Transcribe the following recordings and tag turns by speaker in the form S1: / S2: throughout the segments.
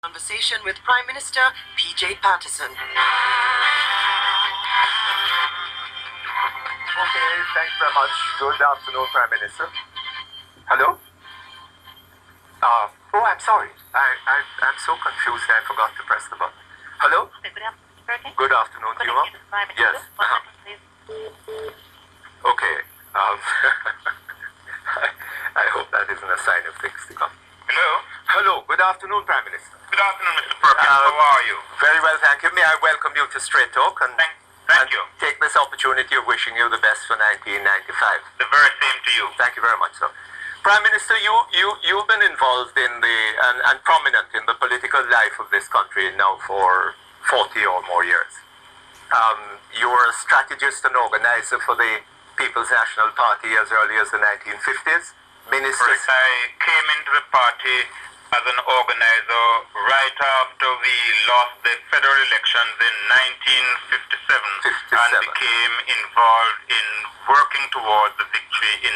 S1: Conversation with Prime Minister PJ Patterson.
S2: Okay, thanks very much. Good afternoon, Prime Minister. Hello? I'm sorry. I'm so confused I forgot to press the button. Hello? Good afternoon to you all. Yes. Okay. I hope that isn't a sign of things to come.
S3: Hello?
S2: Hello. Good afternoon, Prime Minister.
S3: Good afternoon, Mr. Perkins. How are you?
S2: Very well, thank you. May I welcome you to Straight Talk and
S3: Thank you.
S2: take this opportunity of wishing you the best for 1995.
S3: The very same to you.
S2: Thank you very much, sir. Prime Minister, you've been involved in and prominent in the political life of this country now for 40 or more years. You were a strategist and organizer for the People's National Party as early as the 1950s. Minister.
S3: I came into the party as an organizer right after we lost the federal elections in 1957 and became involved in working towards the victory in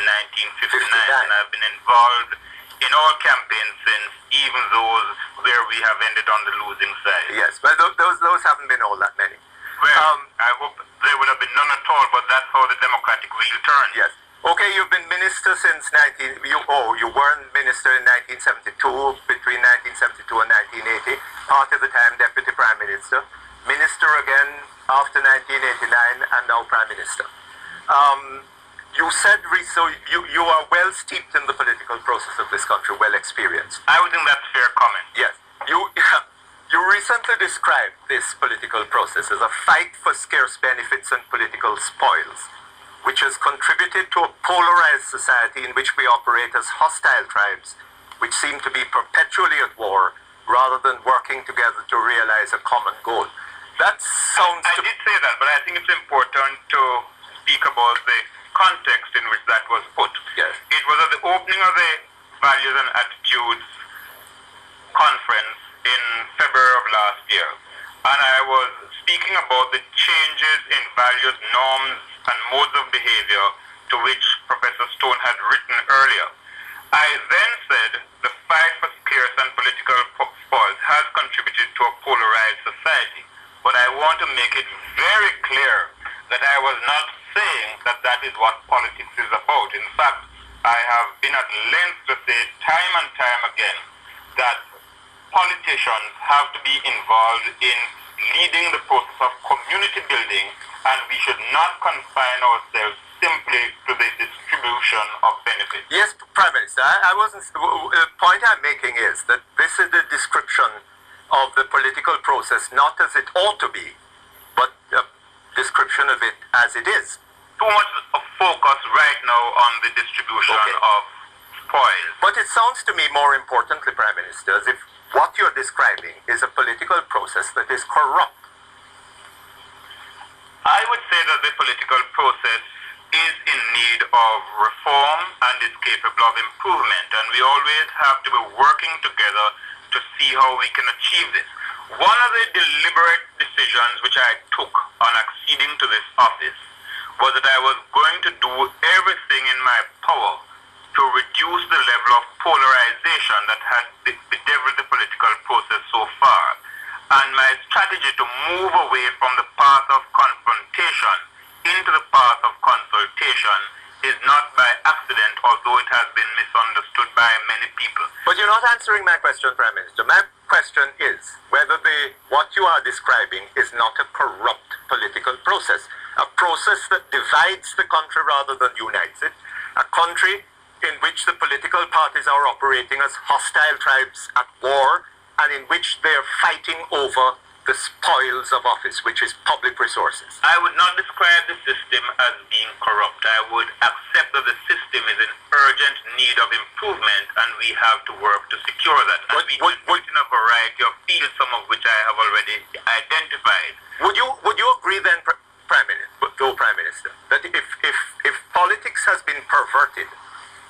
S3: 1959. And I've been involved in all campaigns since, even those where we have ended on the losing side.
S2: Yes, well, those haven't been all that many.
S3: Well, I hope there would have been none at all, but that's how the democratic wheel turns.
S2: Yes. Okay, you've been minister since you weren't minister in 1972, between 1972 and 1980, part of the time Deputy Prime Minister, Minister again after 1989, and now Prime Minister. You said, so you are well steeped in the political process of this country, well experienced.
S3: I would think that's fair comment.
S2: Yes. You recently described this political process as a fight for scarce benefits and political spoils, which has contributed to a polarized society in which we operate as hostile tribes, which seem to be perpetually at war rather than working together to realize a common goal. That sounds...
S3: I did say that, but I think it's important to speak about the context in which that was put.
S2: Yes.
S3: It was at the opening of the Values and Attitudes conference in February of last year, and I was speaking about the changes in values, norms, and modes of behavior to which Professor Stone had written earlier. I then said the fight for scarce and political spoils has contributed to a polarized society, but I want to make it very clear that I was not saying that that is what politics is about. In fact, I have been at length to say time and time again that politicians have to be involved in leading the process of community building, and we should not confine ourselves simply to the distribution of benefits.
S2: Yes, Prime Minister, I wasn't... The point I'm making is that this is the description of the political process, not as it ought to be, but a description of it as it is.
S3: Too much of focus right now on the distribution of spoils.
S2: But it sounds to me more importantly, Prime Minister, as if what you're describing is a political process that is corrupt.
S3: I would say that the political process is in need of reform and is capable of improvement, and we always have to be working together to see how we can achieve this. One of the deliberate decisions which I took on acceding to this office was that I was going to do everything in my power to reduce the level of polarization that has bedeviled the political process so far. And my strategy to move away from the path of confrontation into the path of consultation is not by accident, although it has been misunderstood by many people.
S2: But you're not answering my question, Prime Minister. My question is whether what you are describing is not a corrupt political process, a process that divides the country rather than unites it, a country in which the political parties are operating as hostile tribes at war, and in which they are fighting over the spoils of office, which is public resources.
S3: I would not describe the system as being corrupt. I would accept that the system is in urgent need of improvement, and we have to work to secure that. And we can do it in a variety of fields, some of which I have already identified.
S2: Would you agree then, Prime Minister, that if politics has been perverted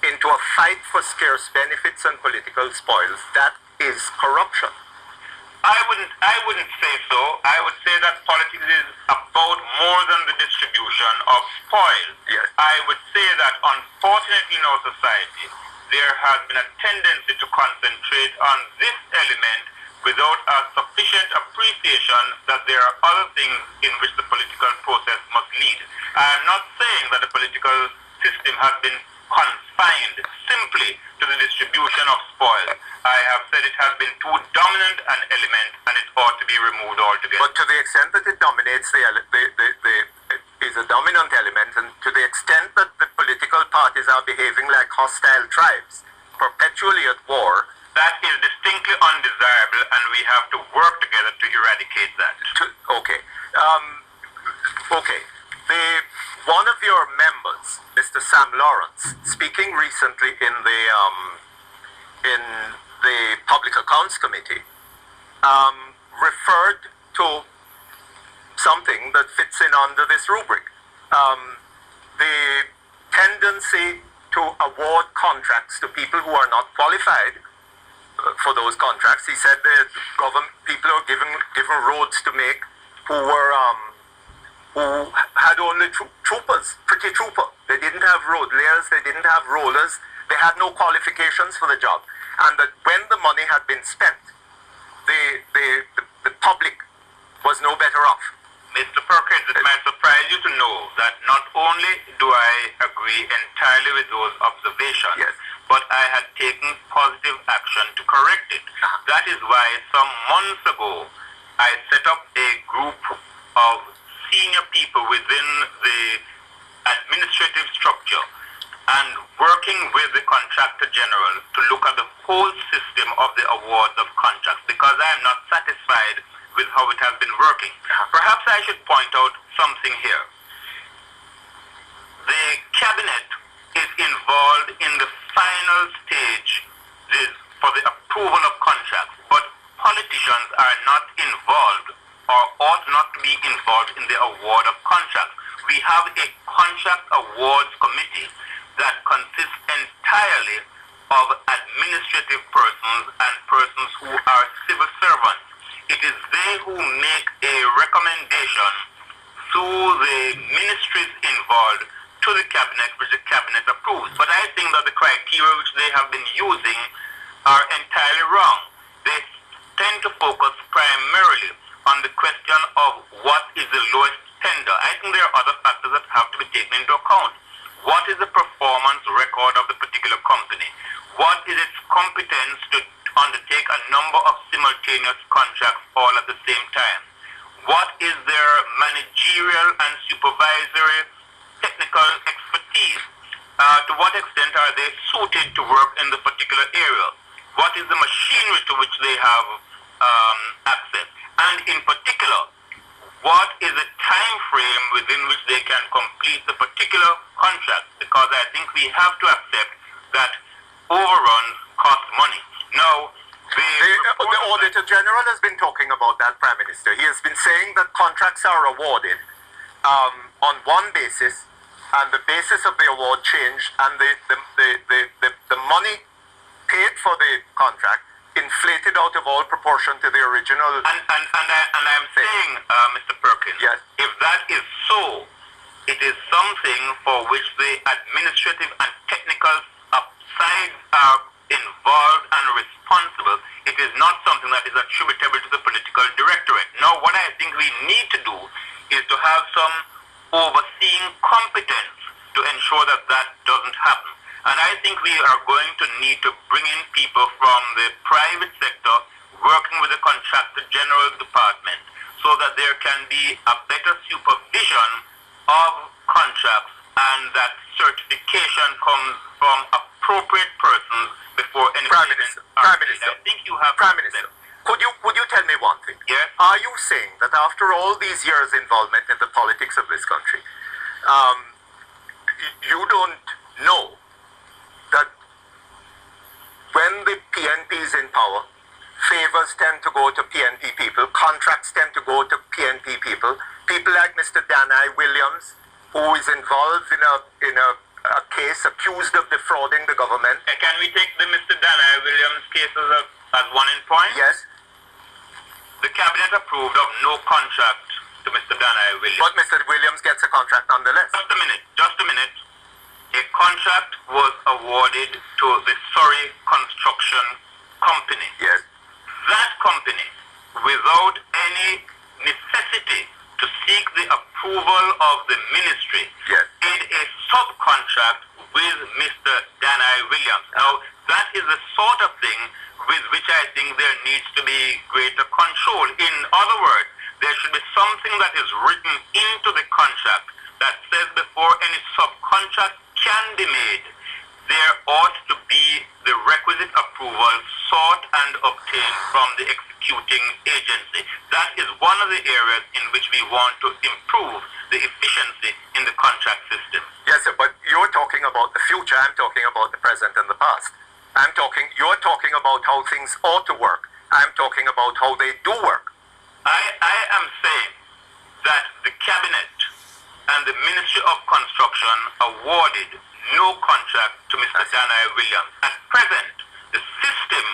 S2: into a fight for scarce benefits and political spoils, that is corruption?
S3: I wouldn't say so. I would say that politics is about more than the distribution of spoils.
S2: Yes.
S3: I would say that unfortunately in our society, there has been a tendency to concentrate on this element without a sufficient appreciation that there are other things in which the political process must lead. I am not saying that the political system has been confined simply to the distribution of spoil. I have said it has been too dominant an element and it ought to be removed altogether.
S2: But to the extent that it dominates is a dominant element, and to the extent that the political parties are behaving like hostile tribes, perpetually at war,
S3: that is distinctly undesirable, and we have to work together to eradicate that.
S2: Okay. One of your members, Mr. Sam Lawrence, speaking recently in the Public Accounts Committee, referred to something that fits in under this rubric. The tendency to award contracts to people who are not qualified for those contracts. He said that government people are given roads to make who had only troopers, pretty trooper. They didn't have road layers, they didn't have rollers, they had no qualifications for the job. And that when the money had been spent, the public was no better off.
S3: Mr. Perkins, it might surprise you to know that not only do I agree entirely with those observations,
S2: yes,
S3: but I had taken positive action to correct it. That is why some months ago I set up a group of senior people within the administrative structure and working with the contractor general to look at the whole system of the awards of contracts, because I am not satisfied with how it has been working. Perhaps I should point out something here. The cabinet is involved in the final stage for the approval of contracts, but politicians are not involved or ought not to be involved in the award of contracts. We have a contract awards committee that consists entirely of administrative persons and persons who are civil servants. It is they who make a recommendation through the ministries involved to the cabinet, which the cabinet approves. But I think that the criteria which they have been using are entirely wrong. They tend to focus primarily on the question of what is the lowest tender. I think there are other factors that have to be taken into account. What is the performance record of the particular company? What is its competence to undertake a number of simultaneous contracts all at the same time? What is their managerial and supervisory technical expertise? To what extent are they suited to work in the particular area? What is the machinery to which they have access? And in particular, what is the time frame within which they can complete the particular contract? Because I think we have to accept that overruns cost money. Now,
S2: the Auditor General has been talking about that, Prime Minister. He has been saying that contracts are awarded on one basis, and the basis of the award changed, and the money paid for the contract inflated out of all proportion to the original.
S3: And I'm saying, Mr. Perkins,
S2: yes,
S3: if that is so, it is something for which the administrative and technical sides are involved and responsible. It is not something that is attributable to the political directorate. Now, what I think we need to do is to have some overseeing competence to ensure that that doesn't happen. And I think we are going to need to bring in people from the private sector working with the Contractor General Department so that there can be a better supervision of contracts and that certification comes from appropriate persons before any
S2: Prime Minister, Prime Minister,
S3: I think you have
S2: Prime Minister, could you tell me one thing?
S3: Yes?
S2: Are you saying that after all these years' involvement in the politics of this country, you don't know that when the PNP is in power, favors tend to go to PNP people, contracts tend to go to PNP people, people like Mr. Danai Williams, who is involved in a case accused of defrauding the government.
S3: Can we take the Mr. Danai Williams case as one in point?
S2: Yes.
S3: The cabinet approved of no contract to Mr. Danai Williams.
S2: But Mr. Williams gets a contract nonetheless.
S3: Just a minute. A contract was awarded to the Surrey Construction Company.
S2: Yes.
S3: that company, without any necessity to seek the approval of the ministry,
S2: Yes.
S3: did a subcontract with Mr. Danai Williams. Now, that is the sort of thing with which I think there needs to be greater control. In other words, there should be something that is written into the contract that says before any subcontract can be made, there ought to be the requisite approval sought and obtained from the executing agency. That is one of the areas in which we want to improve the efficiency in the contract system.
S2: Yes, sir, but you're talking about the future. I'm talking about the present and the past. You're talking about how things ought to work. I'm talking about how they do work.
S3: I am saying that the Cabinet and the Ministry of Construction awarded no contract to Mr. Danai Williams. At present, the system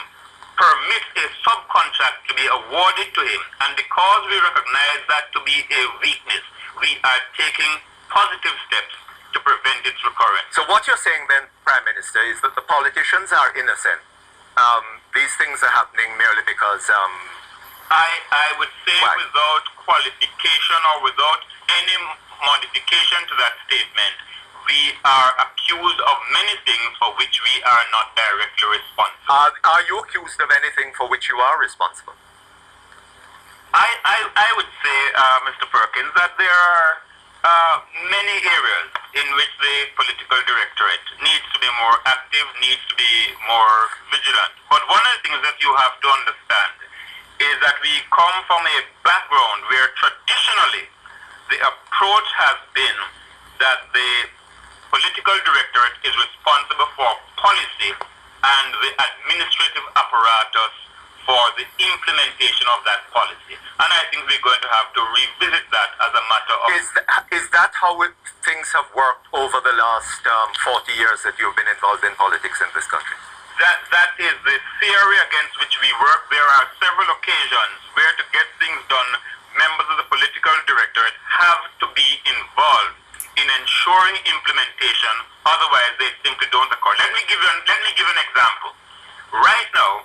S3: permits a subcontract to be awarded to him, and because we recognize that to be a weakness, we are taking positive steps to prevent its recurrence.
S2: So what you're saying then, Prime Minister, is that the politicians are innocent. These things are happening merely because...
S3: I would say
S2: Why?
S3: without qualification or without any modification to that statement, we are accused of many things for which we are not directly responsible.
S2: Are you accused of anything for which you are responsible?
S3: I would say, Mr. Perkins, that there are many areas in which the political directorate needs to be more active, needs to be more vigilant. But one of the things that you have to understand is that we come from a background where traditionally the approach has been that the political directorate is responsible for policy and the administrative apparatus for the implementation of that policy. And I think we're going to have to revisit that as a matter of...
S2: Is that how things have worked over the last 40 years that you've been involved in politics in this country?
S3: That is the theory against which we work. There are several occasions where to get things done, members of the political directorate have to be involved in ensuring implementation, otherwise they simply don't occur. Let me give an example. Right now,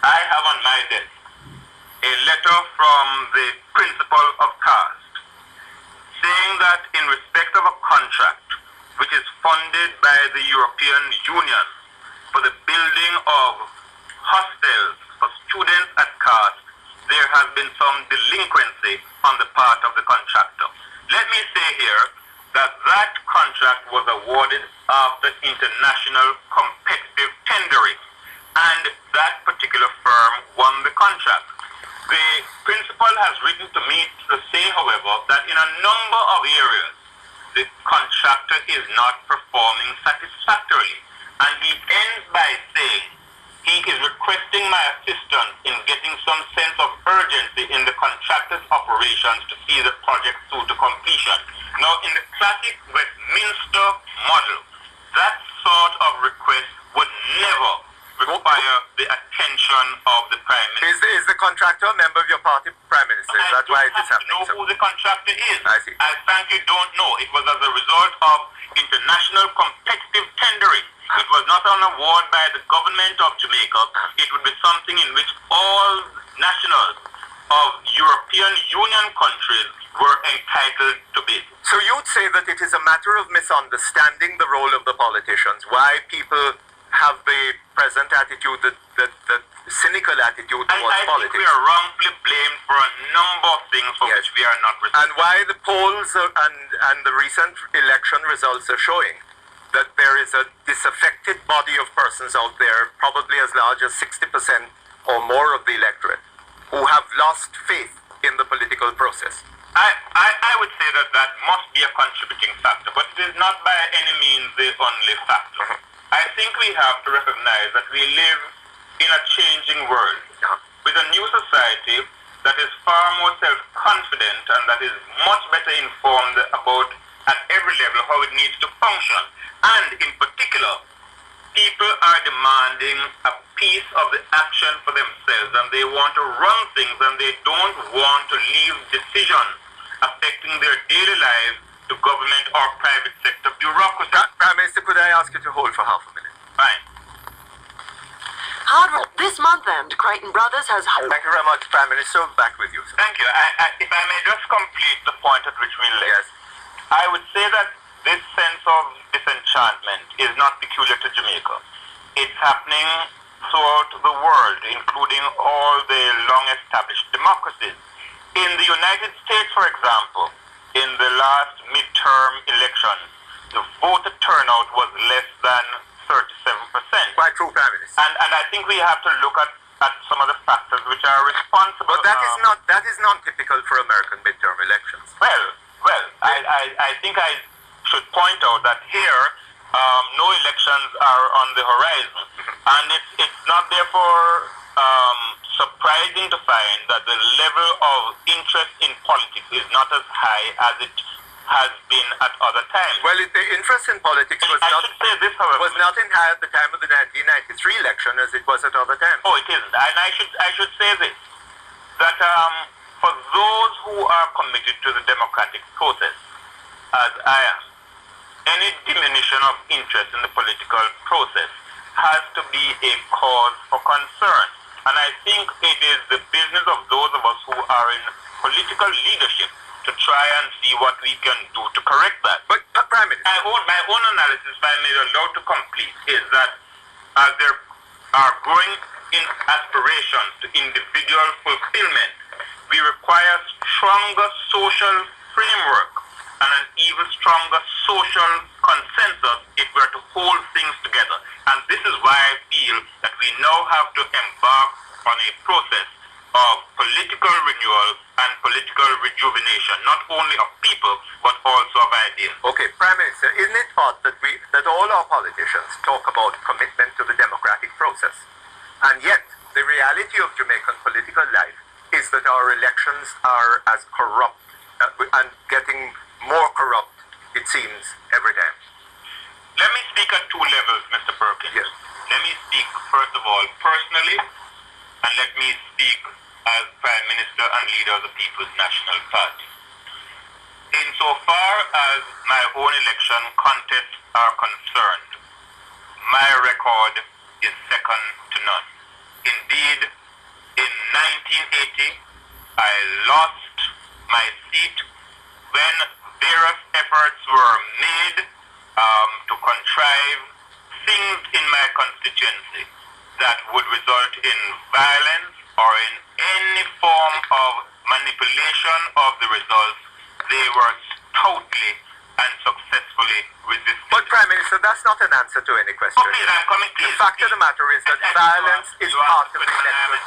S3: I have on my desk a letter from the principal of CAST saying that in respect of a contract which is funded by the European Union for the building of hostels for students at CAST, there has been some delinquency on the part of the contractor. Let me say here that that contract was awarded after international competitive tendering, and that particular firm won the contract. The principal has written to me to say, however, that in a number of areas, the contractor is not performing satisfactorily. And he ends by saying he is requesting my assistance in getting some sense of urgency in the contractor's operations to see the project through to completion. Now, in the classic Westminster model, that sort of request would never require the attention of the Prime Minister.
S2: Is the contractor a member of your party, Prime Minister? Is that why it is happening?
S3: I don't know who the contractor is.
S2: I see.
S3: I frankly don't know. It was as a result of international competitive tendering. It was not an award by the government of Jamaica. It would be something in which all nationals of European Union countries were entitled to bid.
S2: So you'd say that it is a matter of misunderstanding the role of the politicians, why people have the present attitude, that cynical attitude towards
S3: I
S2: politics.
S3: think we are wrongfully blamed for a number of things for which we are not responsible.
S2: And why the polls and the recent election results are showing that there is a disaffected body of persons out there, probably as large as 60% or more of the electorate, who have lost faith in the political process.
S3: I would say that must be a contributing factor, but it is not by any means the only factor. I think we have to recognize that we live in a changing world with a new society that is far more self-confident and that is much better informed about at every level how it needs to function. And in particular, people are demanding a piece of the action for themselves, and they want to run things, and they don't want to leave decisions affecting their daily lives to government or private sector bureaucracy.
S2: Prime Minister, could I ask you to hold for half a minute?
S3: Fine.
S1: This month end, Crichton Brothers has...
S2: Thank you very much, Prime Minister. Back with you, sir.
S3: Thank you. If I may just complete the point at which we left.
S2: Yes.
S3: I would say that this sense of disenchantment is not peculiar to Jamaica. It's happening throughout the world, including all the long-established democracies. In the United States, for example, in the last midterm election, the voter turnout was less than 37%.
S2: Quite true, Prime Minister.
S3: And I think we have to look at some of the factors which are responsible.
S2: But that is not typical for American midterm elections.
S3: Well, I think I should point out that here, no elections are on the horizon, and it's not therefore surprising to find that the level of interest in politics is not as high as it has been at other times.
S2: Well, the interest in politics was not in high at the time of the 1993 election as it was at other times.
S3: Oh, it isn't. And I should say this, that for those who are committed to the democratic process, as I am, any diminution of interest in the political process has to be a cause for concern. And I think it is the business of those of us who are in political leadership to try and see what we can do to correct that.
S2: But, Prime Minister...
S3: My own analysis, if I may allow to complete, is that as there are growing aspirations to individual fulfillment, we require stronger social framework and an even stronger social consensus if we are to hold things together. And this is why I feel that we now have to embark on a process of political renewal and political rejuvenation, not only of people, but also of ideas.
S2: Okay, Prime Minister, isn't it thought that all our politicians talk about commitment to the democratic process, and yet the reality of Jamaican political life is that our elections are as corrupt and getting more corrupt, it seems, every time?
S3: Let me speak at two levels, Mr. Perkins.
S2: Yes.
S3: Let me speak, first of all, personally, and let me speak as Prime Minister and leader of the People's National Party. Insofar as my own election contests are concerned, my record is second to none. Indeed, in 1980, I lost my seat when various efforts were made to contrive things in my constituency that would result in violence or in any form of manipulation of the results. They were stoutly and successfully resisted.
S2: But, Prime Minister, that's not an answer to any question.
S3: Okay, I'm coming to
S2: the fact of the matter is that violence is part of the electoral...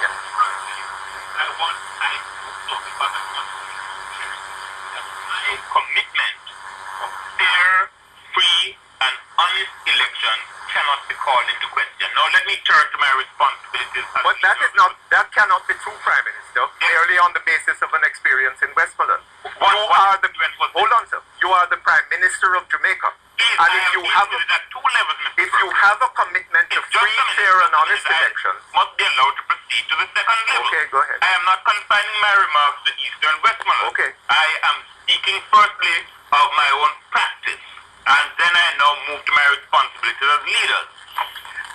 S3: Yes. My commitment to fair, free, and honest elections cannot be called into question. Now let me turn to my responsibilities.
S2: But that cannot be true, Prime Minister, merely on the basis of an experience in Westmoreland. Hold on, sir. You are the Prime Minister of Jamaica. And if you have a commitment to free, fair, and honest elections,
S3: must be allowed to proceed to the second level.
S2: Okay, go ahead.
S3: I am not confining my remarks to Eastern Westmoreland.
S2: Okay.
S3: I am speaking firstly of my own practice, and then I now move to my responsibilities as leaders.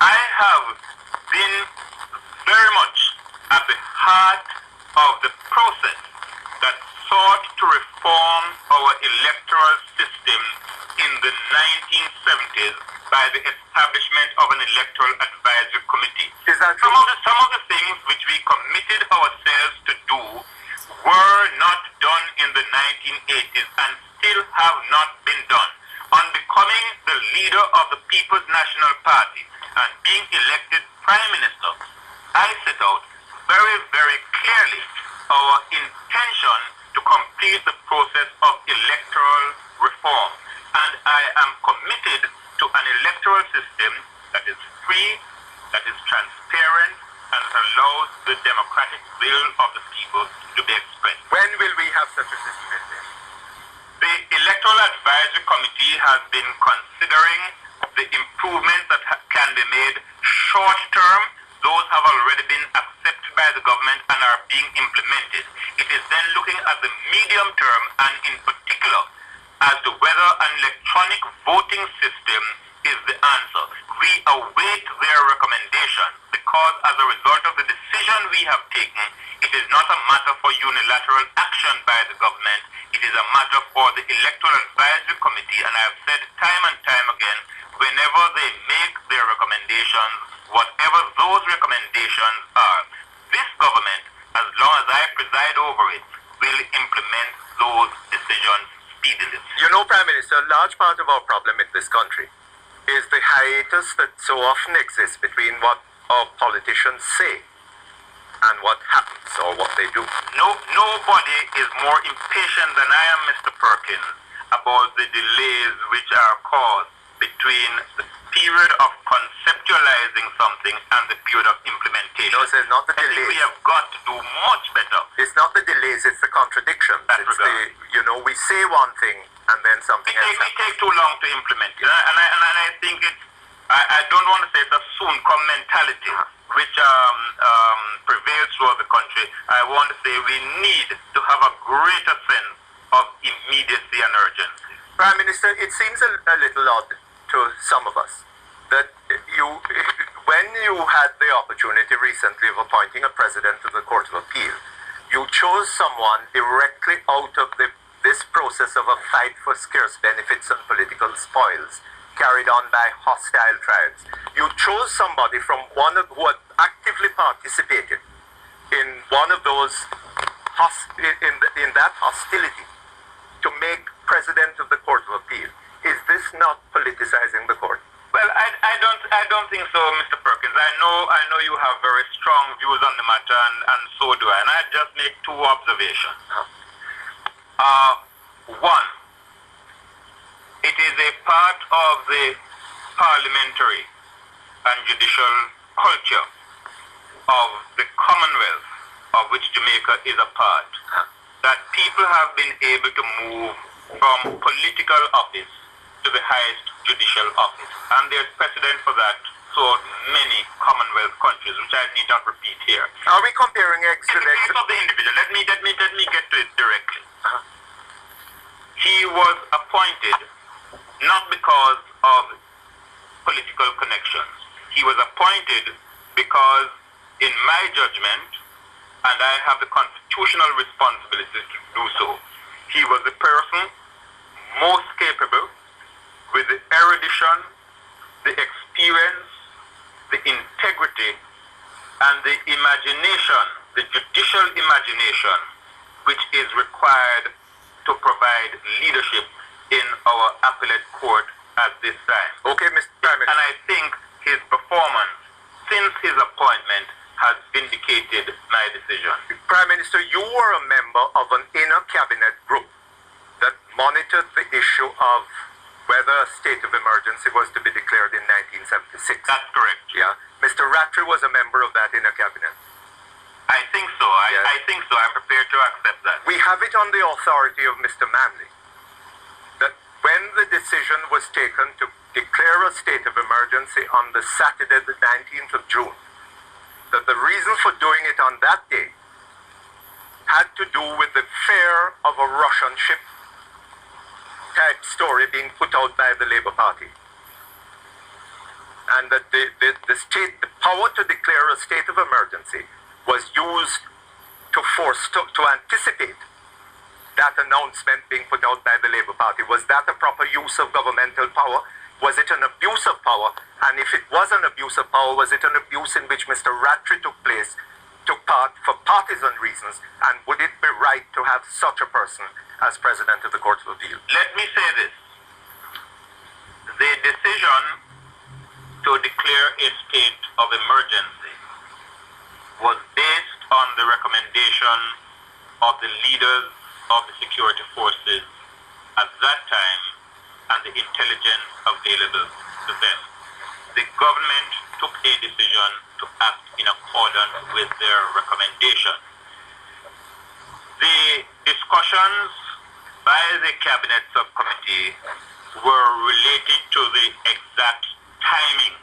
S3: I have been very much at the heart of the process that sought to reform our electoral system in the 1970s by the establishment of an electoral advisory committee.
S2: Is that true?
S3: Some of the things which we committed ourselves to do were not done in the 1980s and still have not been done. On becoming the leader of the People's National Party and being elected Prime Minister, I set out very, very clearly our intention to complete the process of electoral reform. And I am committed to an electoral system that is free, that is transparent, and that allows the democratic will of the people to be expressed.
S2: When will we have such a system in place?
S3: The Electoral Advisory Committee has been considering the improvements that can be made short term. Those have already been accepted by the government and are being implemented. It is then looking at the medium term and in particular as to whether an electronic voting system is the answer. We we await their recommendation because as a result of the decision we have taken, it is not a matter for unilateral action by the government. It is a matter for the Electoral Advisory Committee, and I have said time and time again, whenever they make their recommendations, whatever those recommendations are, this government, as long as I preside over it, will implement those decisions speedily.
S2: You know, Prime Minister, a large part of our problem in this country is the hiatus that so often exists between what our politicians say and what happens or what they do.
S3: Nobody is more impatient than I am, Mr. Perkins, about the delays which are caused between the period of conceptualizing something and the period of implementation.
S2: No, sir, not the
S3: I think
S2: delays.
S3: we have got to do much better.
S2: It's not the delays, it's the contradictions. It's the, you know, we say one thing and then something else
S3: We take too long to implement it. And I think it's, I don't want to say it's a soon-come mentality which prevails throughout the country. I want to say we need to have a greater sense of immediacy and urgency.
S2: Prime Minister, it seems a little odd to some of us that when you had the opportunity recently of appointing a president to the Court of Appeal, you chose someone directly out of this process of a fight for scarce benefits and political spoils carried on by hostile tribes. You chose somebody from who had actively participated in one of those in that hostility to make president of the Court of Appeal. Is this not politicizing the court?
S3: Well, I don't think so, Mr. Perkins. I know you have very strong views on the matter, and so do I. And I just make two observations. One, it is a part of the parliamentary and judicial culture of the Commonwealth of which Jamaica is a part, that people have been able to move from political office to the highest judicial office. And there's precedent for that throughout many Commonwealth countries, which I need not repeat here.
S2: Are we comparing extradition?
S3: In the case of the individual, let me get to it directly. He was appointed not because of political connections. He was appointed because, in my judgment, and I have the constitutional responsibility to do so, he was the person most capable, with the erudition, the experience, the integrity, and the imagination, the judicial imagination, which is required to provide leadership in our appellate court at this time.
S2: Okay, Mr. Prime Minister.
S3: And I think his performance since his appointment has vindicated my decision.
S2: Prime Minister, you were a member of an inner cabinet group that monitored the issue of whether a state of emergency was to be declared in 1976.
S3: That's correct.
S2: Yeah. Mr. Rattray was a member of that inner cabinet.
S3: I think so.
S2: Yes.
S3: I think so. I'm prepared to accept that.
S2: We have it on the authority of Mr. Manley that when the decision was taken to declare a state of emergency on the Saturday, the 19th of June, that the reason for doing it on that day had to do with the fear of a Russian ship type story being put out by the Labour Party. And that the power to declare a state of emergency was used to anticipate that announcement being put out by the Labour Party. Was that a proper use of governmental power? Was it an abuse of power? And if it was an abuse of power, was it an abuse in which Mr. Rattray took part for partisan reasons? And would it be right to have such a person as President of the Court of Appeal?
S3: Let me say this. The decision to declare a state of emergency was based on the recommendation of the leaders of the security forces at that time and the intelligence available to them. The government took a decision to act in accordance with their recommendation. The discussions by the Cabinet Subcommittee were related to the exact timing.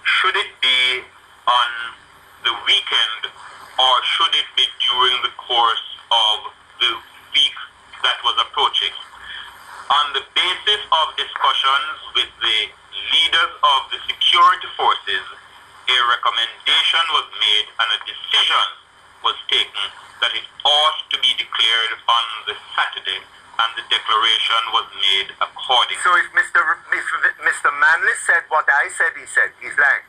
S3: Should it be on the weekend or should it be during the course of the week that was approaching? On the basis of discussions with the leaders of the security was taken that it ought to be declared on the Saturday, and the declaration was made accordingly.
S2: So if Mr. Manley said what I said he said, he's lying.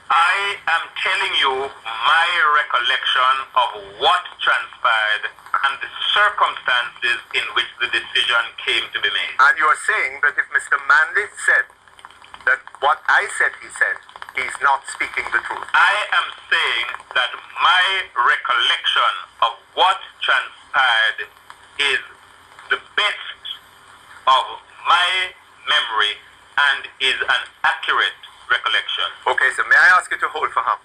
S3: I am telling you my recollection of what transpired and the circumstances in which the decision came to be made.
S2: And you are saying that if Mr. Manley said that what I said he said, he's not speaking the truth.
S3: I am saying that my recollection of what transpired is the best of my memory and is an accurate recollection.
S2: Okay, so may I ask you to hold for him?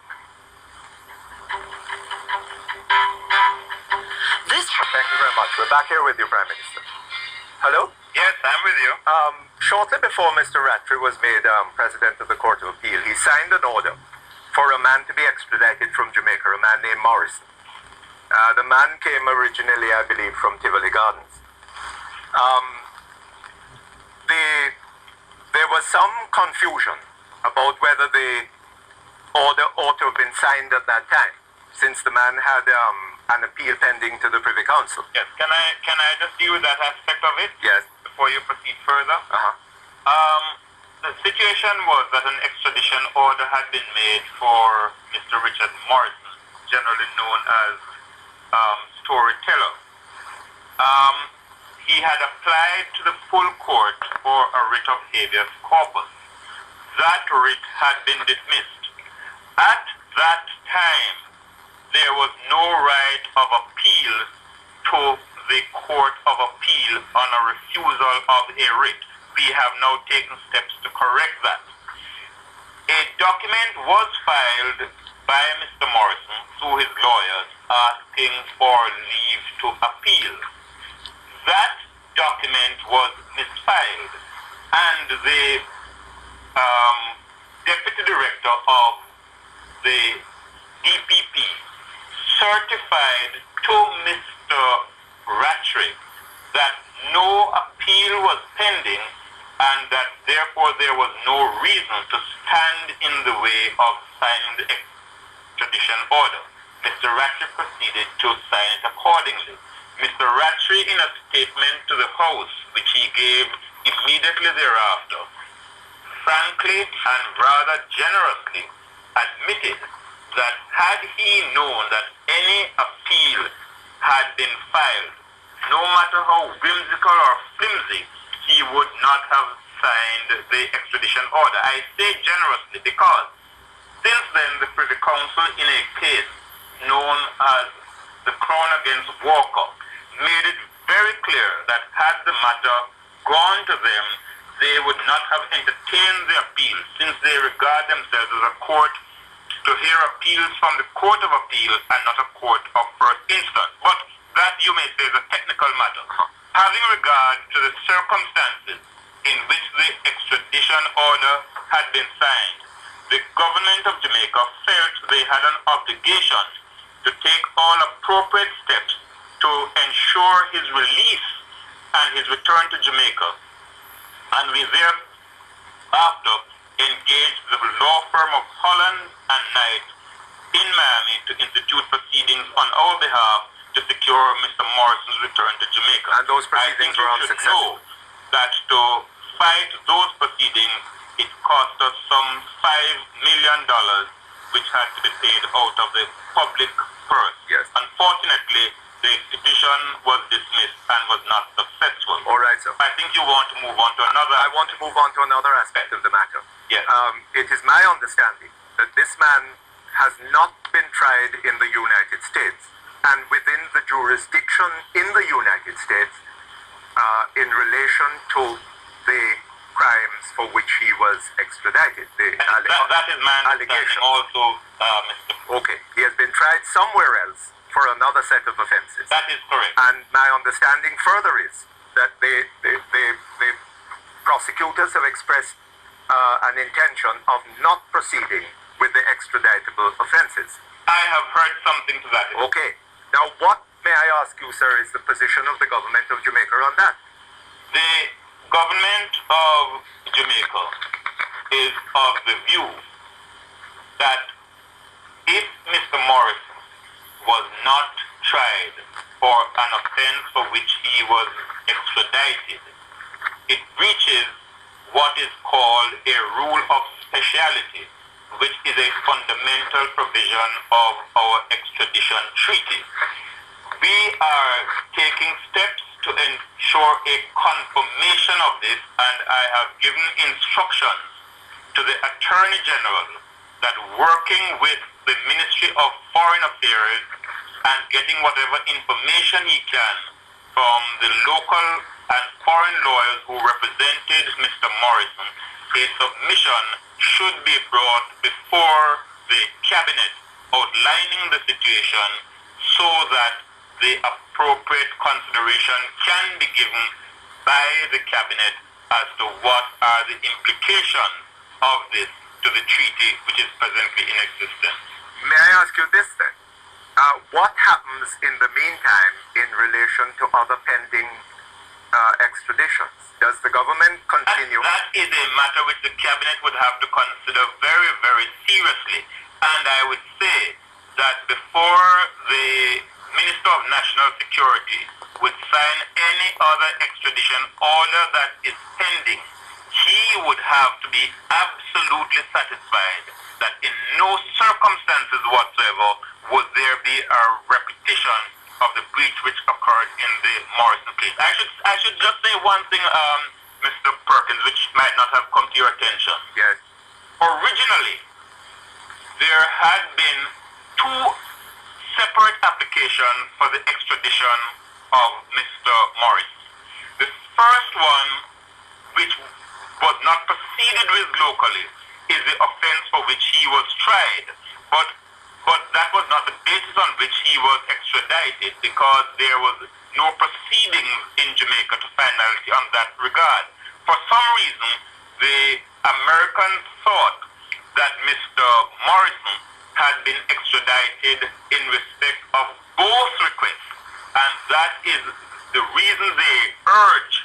S2: Thank you very much. We're back here with you, Prime Minister. Hello?
S3: Yes, I'm with you.
S2: Shortly before Mr. Rattray was made President of the Court of Appeal, he signed an order for a man to be extradited from Jamaica, a man named Morrison. The man came originally, I believe, from Tivoli Gardens. There was some confusion about whether the order ought to have been signed at that time, since the man had an appeal pending to the Privy Council.
S3: Yes, can I just deal with that aspect of it?
S2: Yes.
S3: Before you proceed further? The situation was that an extradition order had been made for Mr. Richard Morrison, generally known as Storyteller. He had applied to the full court for a writ of habeas corpus. That writ had been dismissed. At that time, there was no right of appeal to the Court of Appeal on a refusal of a writ. We have now taken steps to correct that. A document was filed by Mr. Morrison through his lawyers asking for leave to appeal. That document was misfiled, and the Deputy Director of the DPP certified to Mr. Rattray that no appeal was pending and that therefore there was no reason to stand in the way of signing the extradition order. Mr. Rattray proceeded to sign it accordingly. Mr. Rattray, in a statement to the House, which he gave immediately thereafter, frankly and rather generously admitted that had he known that any appeal had been filed, no matter how whimsical or flimsy, he would not have signed the extradition order. I say generously because since then the Privy Council, in a case known as the Crown against Walker, made it very clear that had the matter gone to them, they would not have entertained the appeal, since they regard themselves as a court to hear appeals from the Court of Appeal and not a court of first instance. But that, you may say, is a technical matter. Having regard to the circumstances in which the extradition order had been signed, the government of Jamaica felt they had an obligation to take all appropriate steps to ensure his release and his return to Jamaica. And we thereafter engaged the law firm of Holland and Knight in Miami to institute proceedings on our behalf to secure Mr. Morrison's return to Jamaica.
S2: And those proceedings were unsuccessful.
S3: Know that to fight those proceedings, it cost us some $5 million, which had to be paid out of the public purse.
S2: Yes.
S3: Unfortunately, the petition was dismissed and was not successful.
S2: All right, sir.
S3: I think you want to move on to another.
S2: I want to move on to another aspect of the matter.
S3: Yes.
S2: It is my understanding that this man has not been tried in the United States and within the jurisdiction in the United States in relation to the crimes for which he was extradited.
S3: That is my
S2: allegation.
S3: Also, Mr.
S2: Okay. He has been tried somewhere else for another set of offenses.
S3: That is correct.
S2: And my understanding further is that the prosecutors have expressed an intention of not proceeding with the extraditable offenses.
S3: I have heard something to that effect.
S2: Okay. Now, what, may I ask you, sir, is the position of the government of Jamaica on that?
S3: The government of Jamaica is of the view that if Mr. Morrison not tried for an offense for which he was extradited, it breaches what is called a rule of speciality, which is a fundamental provision of our extradition treaty. We are taking steps to ensure a confirmation of this, and I have given instructions to the Attorney General that working with the Ministry of Foreign Affairs and getting whatever information he can from the local and foreign lawyers who represented Mr. Morrison, a submission should be brought before the Cabinet outlining the situation so that the appropriate consideration can be given by the Cabinet as to what are the implications of this to the treaty which is presently in existence.
S2: May I ask you this then? What happens in the meantime in relation to other pending extraditions? Does the government continue?
S3: That is a matter which the Cabinet would have to consider very, very seriously. And I would say that before the Minister of National Security would sign any other extradition order that is pending, he would have to be absolutely satisfied that in no circumstances whatsoever would there be a repetition of the breach which occurred in the Morrison case. I should just say one thing, Mr. Perkins, which might not have come to your attention.
S2: Yes.
S3: Originally, there had been two separate applications for the extradition of Mr. Morrison. The first one, which was not proceeded with locally, is the offense for which he was tried. But that was not the basis on which he was extradited, because there was no proceedings in Jamaica to finality on that regard. For some reason, the Americans thought that Mr. Morrison had been extradited in respect of both requests, and that is the reason they urge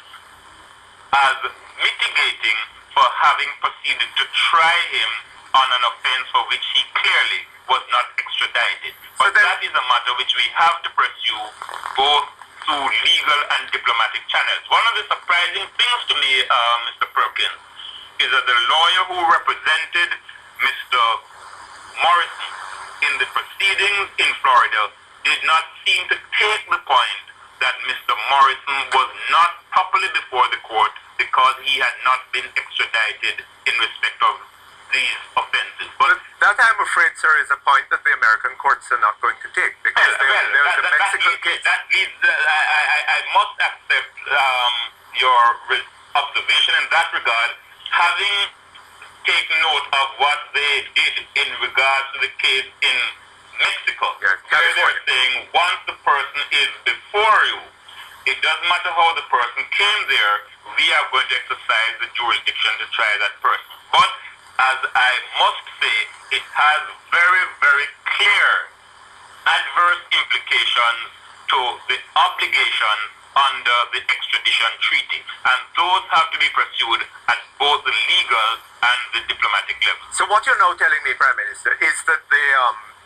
S3: as mitigating for having proceeded to try him on an offense for which he clearly was not extradited. But that is a matter which we have to pursue both through legal and diplomatic channels. One of the surprising things to me, Mr. Perkins, is that the lawyer who represented Mr. Morrison in the proceedings in Florida did not seem to take the point that Mr. Morrison was not properly before the court because he had not been extradited in respect of these offenses. But
S2: that, I'm afraid, sir, is a point that the American courts are not going to take, because there's the Mexican case.
S3: I must accept your observation in that regard, having taken note of what they did in regards to the case in Mexico.
S2: Yes,
S3: where they're saying once the person is before you, it doesn't matter how the person came there, we are going to exercise the jurisdiction to try that person. But as I must say, it has very, very clear adverse implications to the obligations under the extradition treaty, and those have to be pursued at both the legal and the diplomatic level.
S2: So what you're now telling me, Prime Minister, is that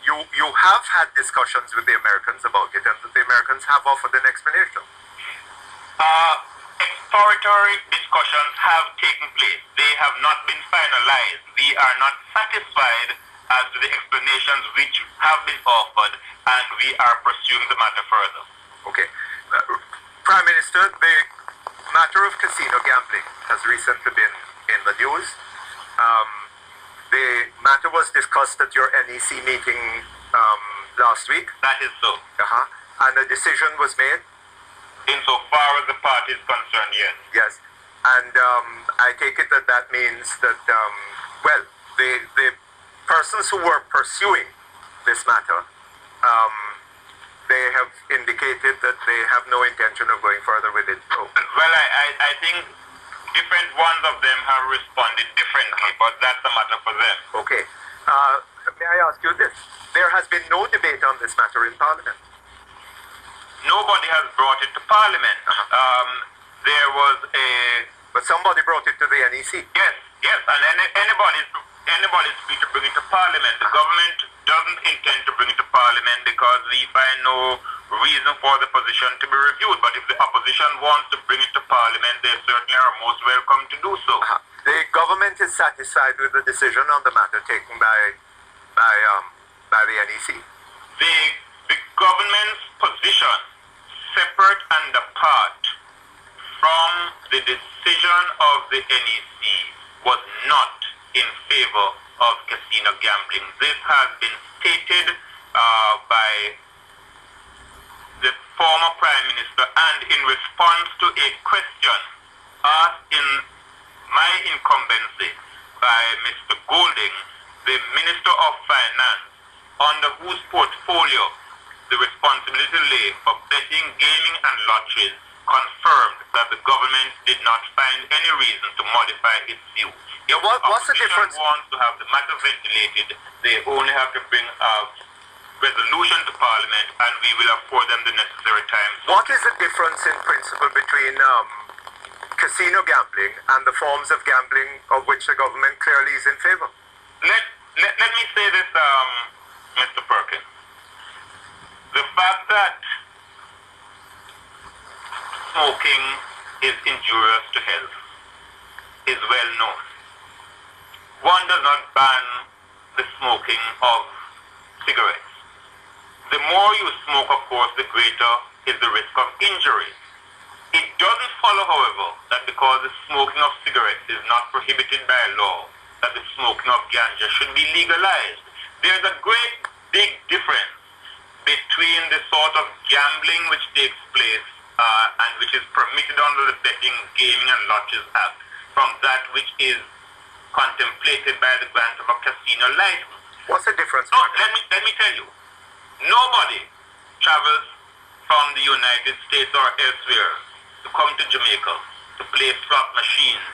S2: you have had discussions with the Americans about it, and that the Americans have offered an explanation.
S3: Exploratory discussions have taken place. They have not been finalized. We are not satisfied as to the explanations which have been offered, and we are pursuing the matter further.
S2: Okay. Prime Minister, the matter of casino gambling has recently been in the news. The matter was discussed at your NEC meeting last week.
S3: That is so.
S2: And a decision was made?
S3: Insofar as the party is concerned, yes.
S2: Yes. And I take it that that means that, the persons who were pursuing this matter, they have indicated that they have no intention of going further with it. Oh.
S3: Well, I think different ones of them have responded differently, but that's a matter for them.
S2: Okay. May I ask you this? There has been no debate on this matter in Parliament.
S3: Nobody has brought it to Parliament. There was a...
S2: But somebody brought it to the NEC.
S3: Yes, and anybody's free to bring it to Parliament. The government doesn't intend to bring it to Parliament because we find no reason for the position to be reviewed. But if the opposition wants to bring it to Parliament, they certainly are most welcome to do so.
S2: The government is satisfied with the decision on the matter taken by the NEC.
S3: The government's position, separate and apart from the decision of the NEC, was not in favor of casino gambling. This has been stated by the former Prime Minister, and in response to a question asked in my incumbency by Mr. Golding, the Minister of Finance, under whose portfolio the responsibility lay for betting, gaming and lotteries, confirmed that the government did not find any reason to modify its view.
S2: Yeah, what's the difference?
S3: If the wants to have the matter ventilated, they only have to bring a resolution to Parliament, and we will afford them the necessary time.
S2: What is the difference in principle between casino gambling and the forms of gambling of which the government clearly is in favor?
S3: Let me say this, Mr. Perkins. The fact that smoking is injurious to health is well known. One does not ban the smoking of cigarettes. The more you smoke, of course, the greater is the risk of injury. It doesn't follow, however, that because the smoking of cigarettes is not prohibited by law, that the smoking of ganja should be legalized. There's a great big difference between the sort of gambling which takes place and which is permitted under the Betting, Gaming and Lotteries Act from that which is contemplated by the grant of a casino license.
S2: What's the difference?
S3: So let me tell you, nobody travels from the United States or elsewhere to come to Jamaica to play slot machines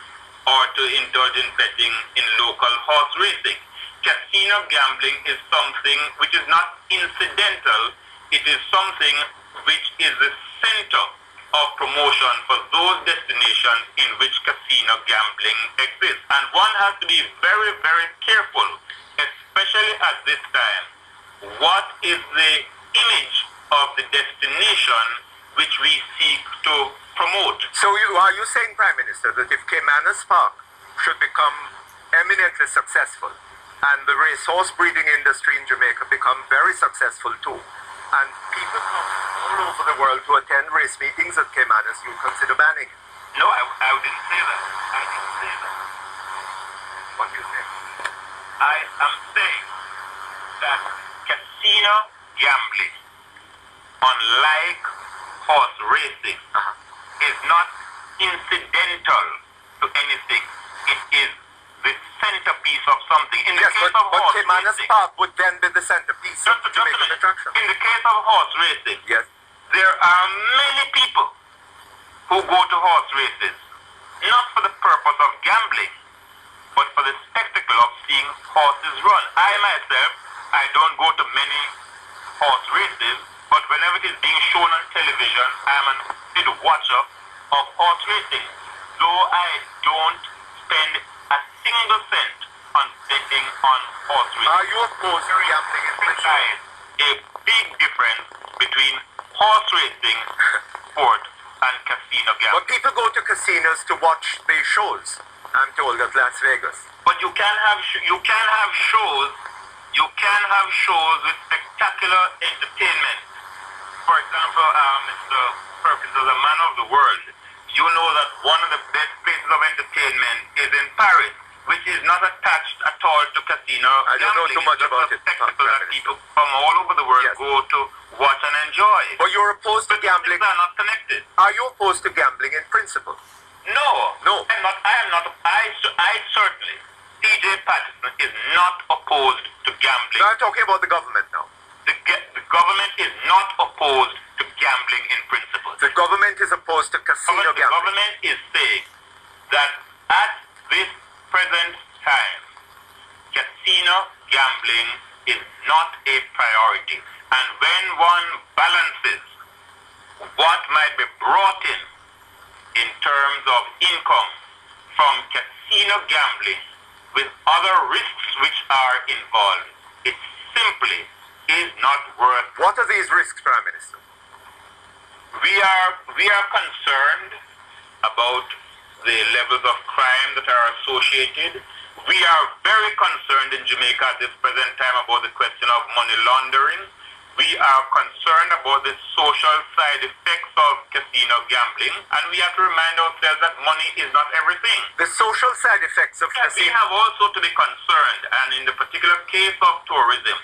S3: or to indulge in betting in local horse racing. Casino gambling is something which is not incidental. It is something which is the center of promotion for those destinations in which casino gambling exists. And one has to be very, very careful, especially at this time. What is the image of the destination which we seek to promote?
S2: So are you saying, Prime Minister, that if Caymanas Park should become eminently successful and the racehorse breeding industry in Jamaica become very successful too, and people come all over the world to attend race meetings at Caymanas, you consider banning it?
S3: No, I didn't say that. I didn't say that.
S2: What do you say?
S3: I am saying that casino gambling, unlike horse racing, is not incidental to anything. It is the centerpiece of something. In the
S2: Yes,
S3: case
S2: but
S3: of horse
S2: Caymanas
S3: racing,
S2: Park would then be the centerpiece of the
S3: just a
S2: Jamaican
S3: minute.
S2: attraction.
S3: In the case of horse racing,
S2: Yes.
S3: there are many people who go to horse races, not for the purpose of gambling, but for the spectacle of seeing horses run. I myself, I don't go to many horse races, but whenever it is being shown on television, I am an avid watcher of horse racing. Though I don't spend a single cent on betting on horse racing.
S2: Are you opposed to gambling in principle?
S3: A big difference between horse racing, sport, and casino
S2: But
S3: gambling.
S2: people go to casinos to watch the shows, I'm told, at Las Vegas.
S3: But you can have shows. You can have shows with spectacular entertainment. For example, Mr. Perkins, as a man of the world, you know that one of the best places of entertainment is in Paris, which is not attached at all to casino
S2: I don't know
S3: gambling.
S2: too much
S3: It's just
S2: about
S3: a
S2: it,
S3: spectacle
S2: Prime
S3: that
S2: Minister.
S3: people from all over the world
S2: Yes.
S3: go to watch and enjoy.
S2: But you're opposed to
S3: But these
S2: gambling.
S3: things are not connected.
S2: Are you opposed to gambling in principle?
S3: No.
S2: No.
S3: I am not. I certainly, PJ Patterson is not opposed to gambling.
S2: No, I'm talking about the government now.
S3: The government is not opposed to gambling in principle.
S2: The government is opposed to casino
S3: The
S2: gambling.
S3: government is saying that at this present time, casino gambling is not a priority. And when one balances what might be brought in terms of income from casino gambling with other risks which are involved, it simply is not worth.
S2: What are these risks, Prime Minister?
S3: We are concerned about the levels of crime that are associated. We are very concerned in Jamaica at this present time about the question of money laundering. We are concerned about the social side effects of casino gambling, and we have to remind ourselves that money is not everything.
S2: The social side effects of
S3: Yes, we
S2: casino.
S3: have also to be concerned, and in the particular case of tourism,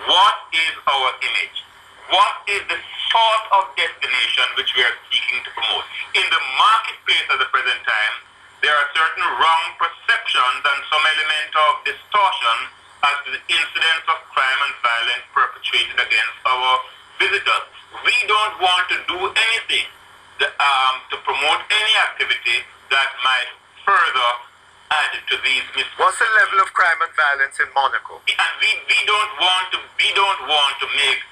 S3: what is our image? What is the sort of destination which we are seeking to promote? In the marketplace at the present time, there are certain wrong perceptions and some element of distortion as to the incidence of crime and violence perpetrated against our visitors. We don't want to do anything to promote any activity that might further add to these misfortunes.
S2: What's the level of crime and violence in Monaco?
S3: And we don't want to make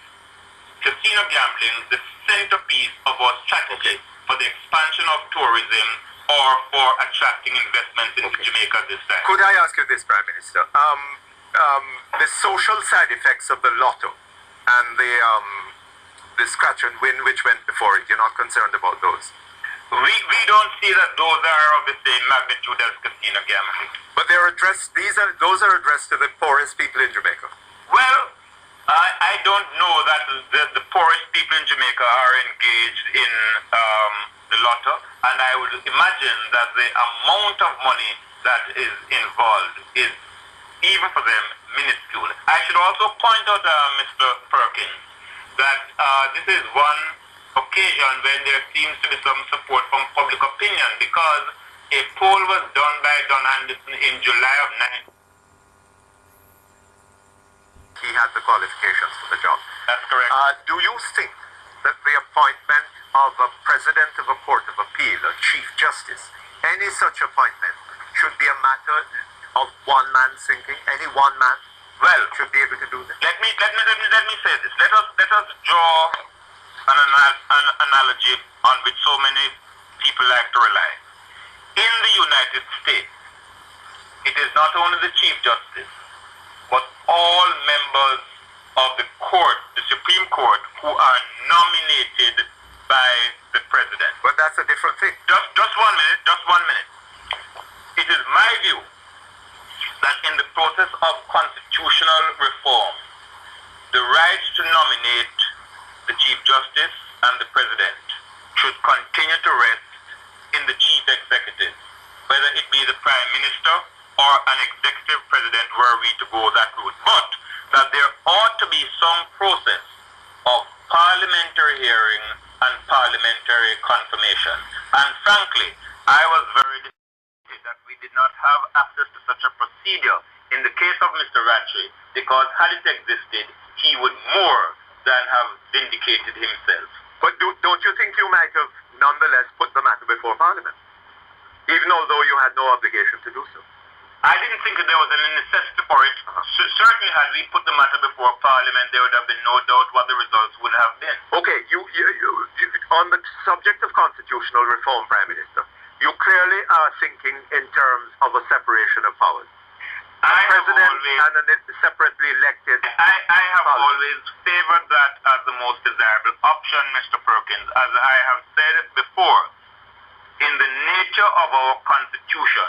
S3: casino gambling the centerpiece of our strategy for the expansion of tourism or for attracting investments into Jamaica this time.
S2: Could I ask you this, Prime Minister? The social side effects of the lotto and the scratch and win which went before it, you're not concerned about those?
S3: We don't see that those are of the same magnitude as casino gambling.
S2: But they're addressed, those are addressed to the poorest people in Jamaica.
S3: Well, I don't know that the poorest people in Jamaica are engaged in the lotto, and I would imagine that the amount of money that is involved is, even for them, minuscule. I should also point out, Mr. Perkins, that this is one occasion when there seems to be some support from public opinion, because a poll was done by Don Anderson in July of 19.
S2: He had the qualifications for the job.
S3: That's correct.
S2: Do you think that the appointment of a president of a court of appeal, a chief justice, any such appointment should be a matter of one man's thinking? Any one man should be able to do this?
S3: Let me say this. Let us draw an analogy on which so many people like to rely. In the United States, it is not only the Chief Justice, but all members of the court, the Supreme Court, who are nominated by the President.
S2: But that's a different thing.
S3: Just 1 minute. It is my view that in the process of constitutional reform, the right to nominate the Chief Justice and the President should continue to rest in the Chief Executive, whether it be the Prime Minister or an Executive President were we to go that route. But that there ought to be some process of parliamentary hearing and parliamentary confirmation. And frankly, I was very disappointed that we did not have access to such a procedure in the case of Mr. Ratchey, because had it existed, he would more than have vindicated himself.
S2: But don't you think you might have nonetheless put the matter before Parliament, even although you had no obligation to do so?
S3: I didn't think that there was any necessity for it. Certainly, had we put the matter before Parliament, there would have been no doubt what the results would have been.
S2: Okay, you on the subject of constitutional reform, Prime Minister, you clearly are thinking in terms of a separation of powers. A president and a separately elected.
S3: I have always favored that as the most desirable option, Mr. Perkins. As I have said before, in the nature of our Constitution,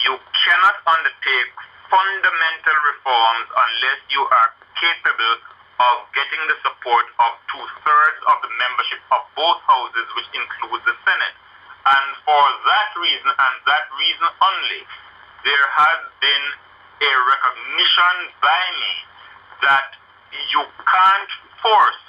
S3: you cannot undertake fundamental reforms unless you are capable of getting the support of 2/3 of the membership of both houses, which includes the Senate. And for that reason, and that reason only, there has been a recognition by me that you can't force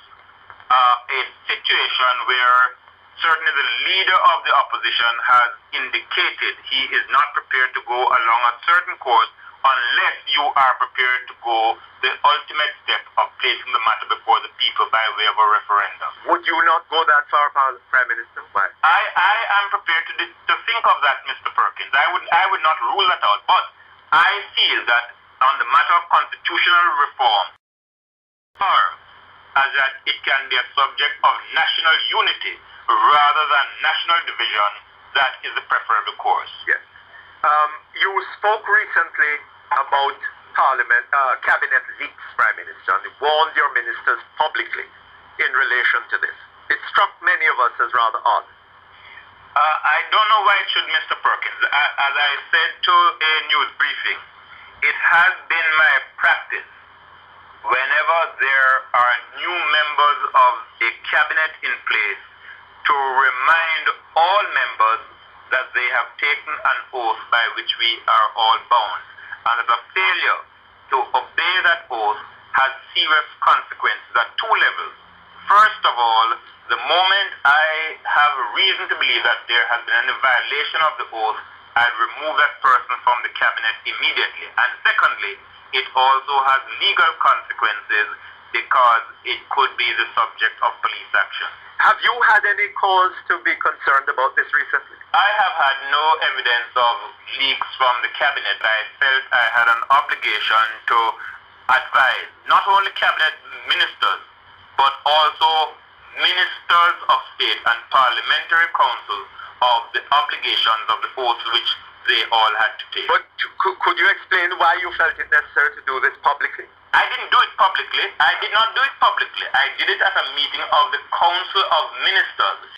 S3: a situation where certainly the leader of the opposition has indicated he is not prepared to go along a certain course unless you are prepared to go the ultimate step of placing the matter before the people by way of a referendum.
S2: Would you not go that far, Prime Minister? Why?
S3: I am prepared to think of that, Mr. Perkins. I would not rule that out, but I feel that on the matter of constitutional reform, or as that it can be a subject of national unity rather than national division, that is the preferable course.
S2: Yes. You spoke recently about cabinet leaks, Prime Minister, and you warned your ministers publicly in relation to this. It struck many of us as rather odd.
S3: I don't know why it should, Mr. Perkins. As I said to a news briefing, it has been my practice whenever there are new members of a cabinet in place to remind all members that they have taken an oath by which we are all bound, and that a failure to obey that oath has serious consequences at two levels. First of all, the moment I have reason to believe that there has been a violation of the oath, I'd remove that person from the cabinet immediately. And secondly, it also has legal consequences because it could be the subject of police action.
S2: Have you had any cause to be concerned about this recently?
S3: I have had no evidence of leaks from the cabinet. I felt I had an obligation to advise not only cabinet ministers, but also ministers of state and parliamentary councils of the obligations of the oath which they all had to take.
S2: But could you explain why you felt it necessary to do this publicly?
S3: I didn't do it publicly. I did not do it publicly. I did it at a meeting of the Council of Ministers.